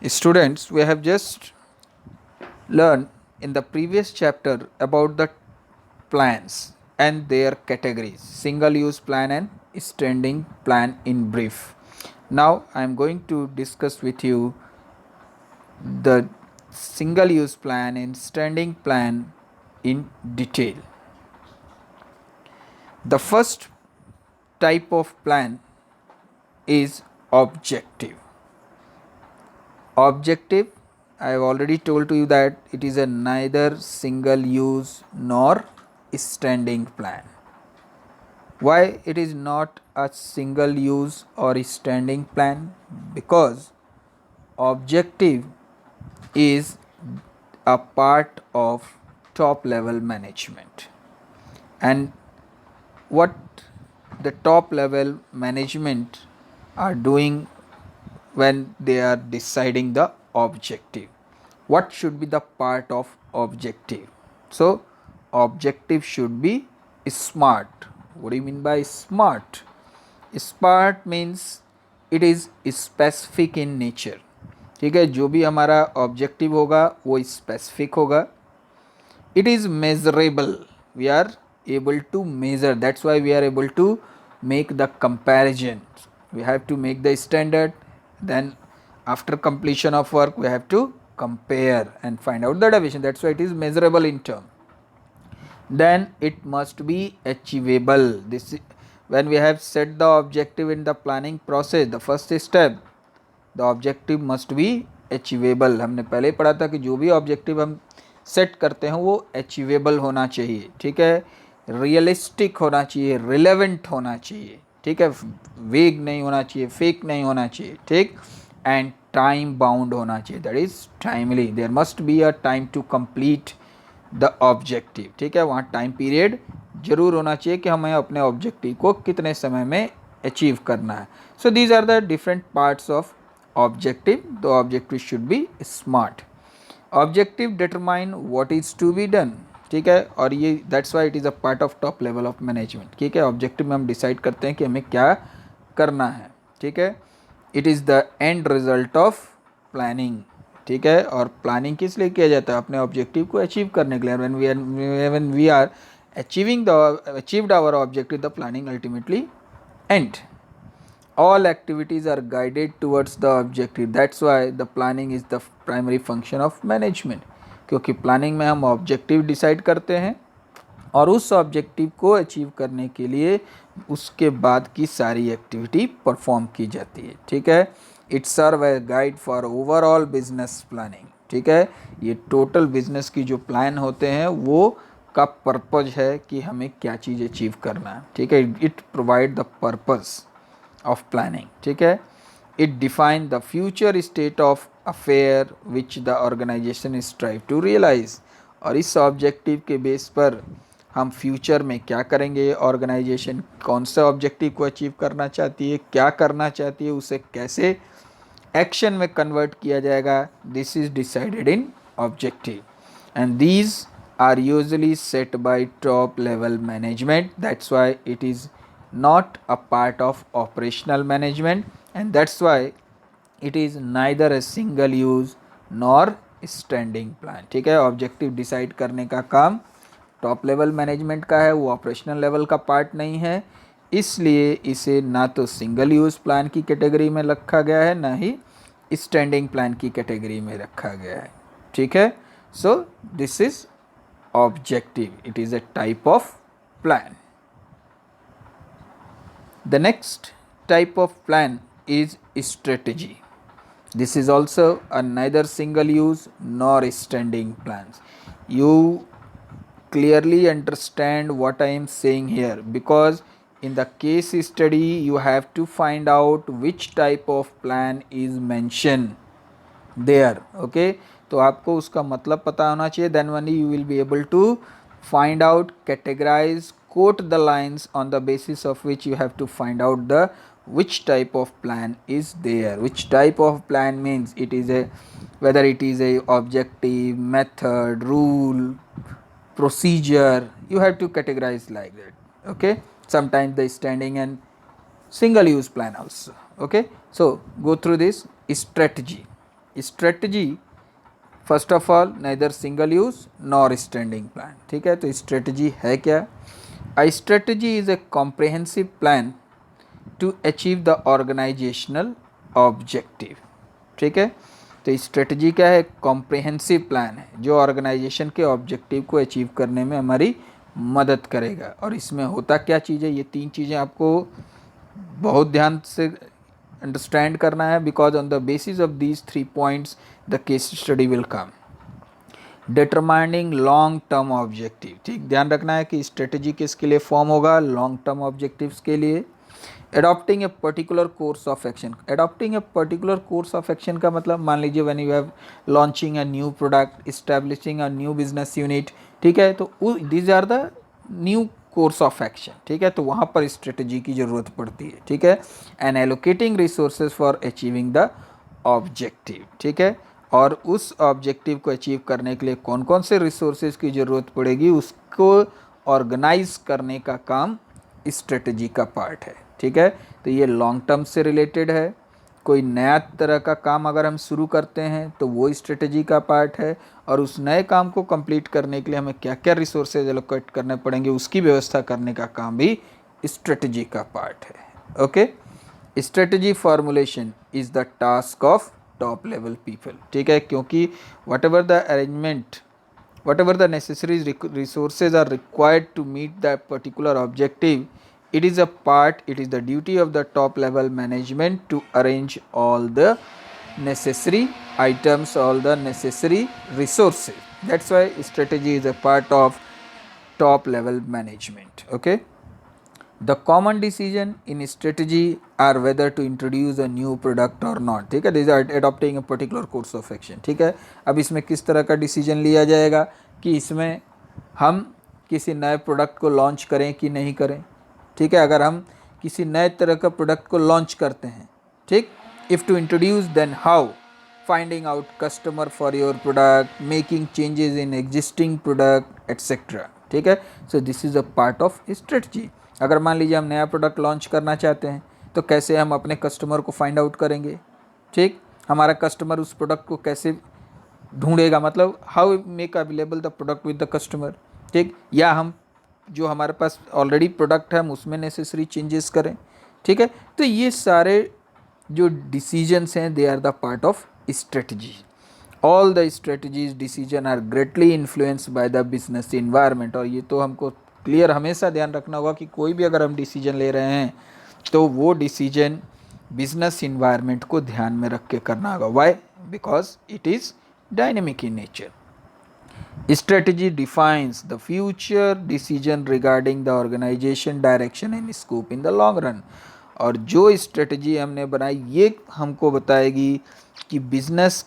Students, we have just learned in the previous chapter about the plans and their categories, single use plan and standing plan in brief. Now I am going to discuss with you the single use plan and standing plan in detail. The first type of plan is objective. Objective, I have already told to you that it is a neither single use nor standing plan. Why it is not a single use or standing plan? Because objective is a part of top level management, and what the top level management are doing when they are deciding the objective, what should be the part of objective? So objective should be smart. What do you mean by smart? Smart means it is specific in nature. ठीक है, जो भी हमारा objective होगा वो specific होगा. It is measurable. We are able to measure. That's why we are able to make the comparison. We have to make the standard. Then after completion of work, we have to compare and find out the deviation. That's why it is measurable in term. Then it must be achievable. This when we have set the objective in the planning process, the first step, the objective must be achievable. हमने पहले पढ़ा था कि जो भी objective हम set करते हैं वो अचीवेबल होना चाहिए. ठीक है, रियलिस्टिक होना चाहिए, रिलेवेंट होना चाहिए. ठीक है, वेग नहीं होना चाहिए, फेक नहीं होना चाहिए. ठीक, एंड टाइम बाउंड होना चाहिए. That is timely. There must be a time to complete the objective. ठीक है, वहाँ टाइम पीरियड जरूर होना चाहिए कि हमें अपने ऑब्जेक्टिव को कितने समय में अचीव करना है. So these are the different parts of objective. The objective should be smart. Objective determine what is to be done. ठीक है, और ये that's why it is a part of top level of management. ठीक है, objective में हम decide करते हैं कि हमें क्या करना है. ठीक है, it is the end result of planning. ठीक है, और प्लानिंग किस लिए किया जाता है? अपने ऑब्जेक्टिव को अचीव करने के लिए. when we are achieved our objective, the planning ultimately end. All activities are guided towards the objective. That's why the planning is the primary function of management. क्योंकि प्लानिंग में हम ऑब्जेक्टिव डिसाइड करते हैं और उस ऑब्जेक्टिव को achieve करने के लिए उसके बाद की सारी एक्टिविटी परफॉर्म की जाती है. ठीक है, it serve a guide for overall business planning. ठीक है, ये टोटल बिजनेस की जो प्लान होते हैं वो का पर्पज है कि हमें क्या चीज़ अचीव करना है. ठीक है, it provide the purpose of planning. ठीक है, it define the future state of affair which the organization strive to realize. और इस ऑब्जेक्टिव के बेस पर हम फ्यूचर में क्या करेंगे, ऑर्गेनाइजेशन कौन सा ऑब्जेक्टिव को अचीव करना चाहती है, क्या करना चाहती है, उसे कैसे एक्शन में कन्वर्ट किया जाएगा. This is decided in objective and these are usually set by top level management. That's why it is not a part of operational management, and that's why it is neither a single use nor standing plan. ठीक है, objective decide करने का काम top level management का है, वो operational level का part नहीं है. इसलिए इसे ना तो सिंगल यूज़ प्लान की कैटेगरी में रखा गया है, ना ही स्टैंडिंग प्लान की कैटेगरी में रखा गया है. ठीक है, so this is objective. It is a type of plan. The next type of plan is strategy. This is also a neither single use nor standing plans. You clearly understand what I am saying here, because in the case study you have to find out which type of plan is mentioned there. Okay, तो आपको उसका मतलब पता होना चाहिए. Then only you will be able to find out, categorize, quote the lines on the basis of which you have to find out the which type of plan is there. Which type of plan means it is a, whether it is a objective, method, rule, procedure, you have to categorize like that. Okay, sometimes the standing and single use plan also. Okay, so go through this. Strategy. Strategy first of all neither single use nor standing plan, ठीक है। तो strategy है क्या? A strategy is a comprehensive plan to achieve the organizational objective, ठीक है। तो strategy क्या है? कॉम्प्रिहेंसिव प्लान है जो ऑर्गेनाइजेशन के ऑब्जेक्टिव को अचीव करने में हमारी मदद करेगा। और इसमें होता क्या चीज़ है, ये तीन चीज़ें आपको बहुत ध्यान से अंडरस्टैंड करना है, because on the basis of these 3 points the case study will come. Determining long term objective, ठीक, ध्यान रखना है कि स्ट्रेटजी किसके लिए फॉर्म होगा? लॉन्ग टर्म ऑब्जेक्टिव्स के लिए। Adopting a particular course of action, adopting a particular course of action का मतलब मान लीजिए when you have launching a new product, establishing a new business unit, ठीक है, तो these are the new course of action, ठीक है। तो वहाँ पर स्ट्रेटजी की ज़रूरत पड़ती है, ठीक है। And allocating resources for achieving the objective, ठीक है। और उस ऑब्जेक्टिव को अचीव करने के लिए कौन कौन से रिसोर्सेज की ज़रूरत पड़ेगी, उसको ऑर्गेनाइज करने का काम स्ट्रेटजी का पार्ट है, ठीक है। तो ये लॉन्ग टर्म से रिलेटेड है। कोई नया तरह का काम अगर हम शुरू करते हैं तो वो स्ट्रेटजी का पार्ट है, और उस नए काम को कंप्लीट करने के लिए हमें क्या क्या रिसोर्सेज एलोकेट करने पड़ेंगे उसकी व्यवस्था करने का काम भी स्ट्रेटजी का पार्ट है। Okay, strategy formulation is the task of top level people, ठीक है, क्योंकि what ever the arrangement, whatever the necessary resources are required to meet that particular objective, it is the duty of the top level management to arrange all the necessary items, all the necessary resources. That's why strategy is a part of top level management. Okay, the common decision in strategy are whether to introduce a new product or not, ठीक है। these are adopting a particular course of action, ठीक है। अब इसमें किस तरह का decision लिया जाएगा कि इसमें हम किसी नए प्रोडक्ट को लॉन्च करें कि नहीं करें, ठीक है। अगर हम किसी नए तरह का प्रोडक्ट को लॉन्च करते हैं, ठीक, if to introduce then how, finding out customer for your product, making changes in existing product etcetera, ठीक है। So this is a part of strategy. अगर मान लीजिए हम नया प्रोडक्ट लॉन्च करना चाहते हैं तो कैसे हम अपने कस्टमर को फाइंड आउट करेंगे, ठीक, हमारा कस्टमर उस प्रोडक्ट को कैसे ढूंढेगा, मतलब how make available the product with the customer, ठीक, या हम जो हमारे पास ऑलरेडी प्रोडक्ट है हम उसमें नेसेसरी चेंजेस करें, ठीक है। तो ये सारे जो डिसीजंस हैं they are the part of strategy. All the strategies decision are greatly influenced by the business environment. और ये तो हमको क्लियर हमेशा ध्यान रखना होगा कि कोई भी अगर हम डिसीजन ले रहे हैं तो वो डिसीजन बिजनेस इन्वायरमेंट को ध्यान में रख के करना होगा। Why? Because it is dynamic in nature. Strategy defines the future decision regarding the organization direction and scope in the long run। और जो स्ट्रेटजी हमने बनाई ये हमको बताएगी कि बिजनेस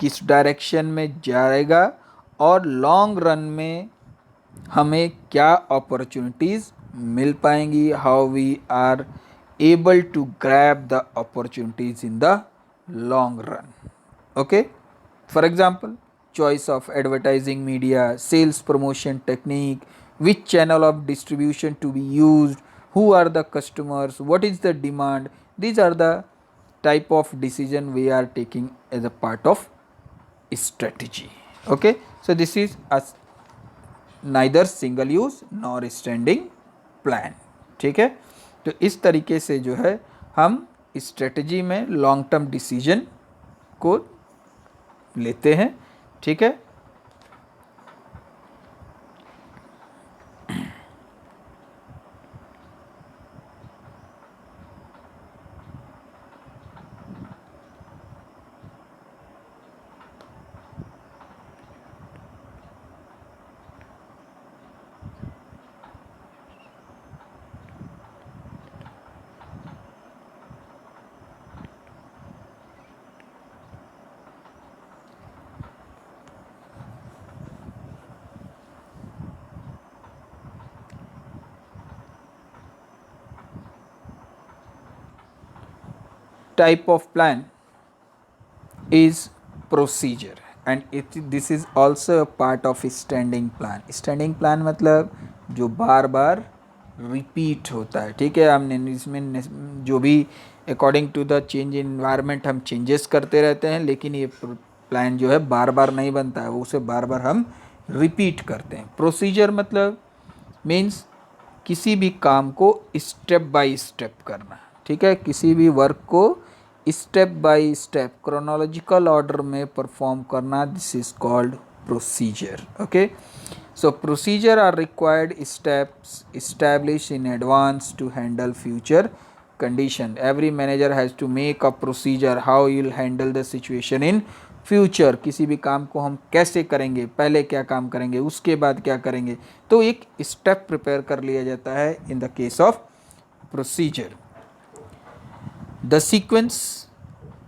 किस डायरेक्शन में जाएगा और लॉन्ग रन में हमें क्या अपॉर्चुनिटीज़ मिल पाएंगी, how we are able to grab the opportunities in the long run. Okay, for example choice of advertising media, sales promotion technique, which channel of distribution to be used, who are the customers, what is the demand, these are the type of decision we are taking as a part of strategy। Okay, so this is a neither single use nor standing plan, ठीक है। तो इस तरीके से जो है हम strategy में लॉन्ग टर्म डिसीजन को लेते हैं, ठीक है। Type of plan is procedure and this is also a part of standing plan। standing plan मतलब जो बार बार रिपीट होता है, ठीक है। हमने इसमें जो भी according to the change in environment हम चेंजेस करते रहते हैं, लेकिन ये प्लान जो है बार बार नहीं बनता है, उसे बार बार हम रिपीट करते हैं। प्रोसीजर मतलब मीन्स किसी भी काम को स्टेप बाय स्टेप करना, ठीक है। किसी भी वर्क को step by step chronological order में परफॉर्म करना, this is called procedure. Okay, so procedure are required steps established in advance to handle future condition. Every manager has to make a procedure how you will handle the situation in future. किसी भी काम को हम कैसे करेंगे, पहले क्या काम करेंगे, उसके बाद क्या करेंगे, तो एक स्टेप प्रिपेयर कर लिया जाता है in the case of procedure. The sequence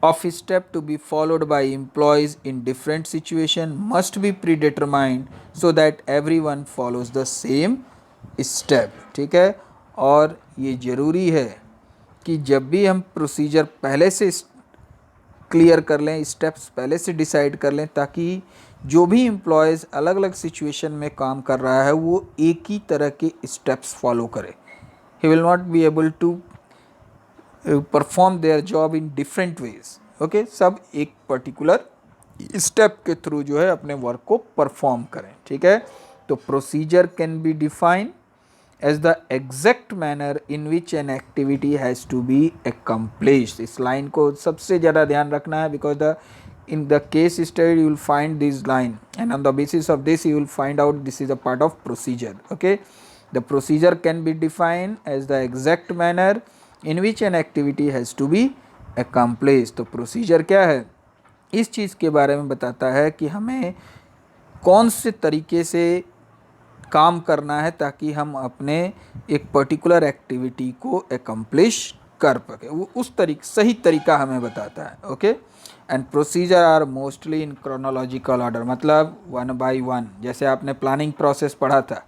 of step to be followed by employees in different situation must be predetermined so that everyone follows the same step, ठीक है। और ये ज़रूरी है कि जब भी हम प्रोसीजर पहले से क्लियर कर लें, स्टेप्स पहले से डिसाइड कर लें, ताकि जो भी एम्प्लॉयज़ अलग अलग सिचुएशन में काम कर रहा है वो एक ही तरह के स्टेप्स फॉलो करे। He will not be able to perform their job in different ways. Okay, सब एक पर्टिकुलर स्टेप के थ्रू जो है अपने वर्क को परफॉर्म करें, ठीक है। तो procedure can be define as the exact manner in which an activity has to be accomplished. इस लाइन को सबसे ज़्यादा ध्यान रखना है, because the in the case study you will find this line, and on the basis of this you will find out this is a part of procedure. Okay, the procedure can be defined as the exact manner in which an activity has to be accomplished. तो procedure क्या है, इस चीज़ के बारे में बताता है कि हमें कौन से तरीके से काम करना है ताकि हम अपने एक पर्टिकुलर एक्टिविटी को एकम्प्लिश कर सके, वो उस सही तरीका हमें बताता है। Okay, and procedure are mostly in chronological order, मतलब 1 by 1, जैसे आपने प्लानिंग प्रोसेस पढ़ा था,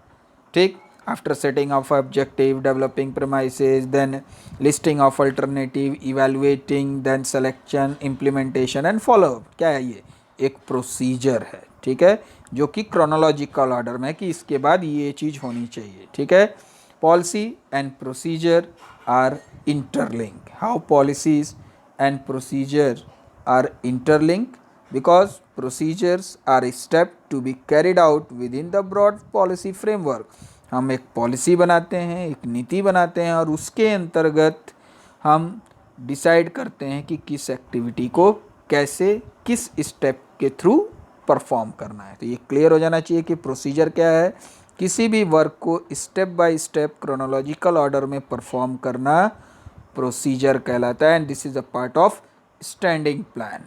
ठीक। After setting of objective, developing premises, then listing of alternative, evaluating, then selection, implementation and follow up. क्या है ये, एक प्रोसीजर है, ठीक है, जो कि क्रोनोलॉजिकल ऑर्डर में कि इसके बाद ये चीज़ होनी चाहिए, ठीक है। Policy and procedure are interlink. How policies and procedure are interlinked? Because procedures are a step to be carried out within the broad policy framework. हम एक पॉलिसी बनाते हैं, एक नीति बनाते हैं, और उसके अंतर्गत हम डिसाइड करते हैं कि किस एक्टिविटी को कैसे किस स्टेप के थ्रू परफॉर्म करना है। तो ये क्लियर हो जाना चाहिए कि प्रोसीजर क्या है, किसी भी वर्क को step by step chronological order में परफॉर्म करना प्रोसीजर कहलाता है, and this is a part of standing plan.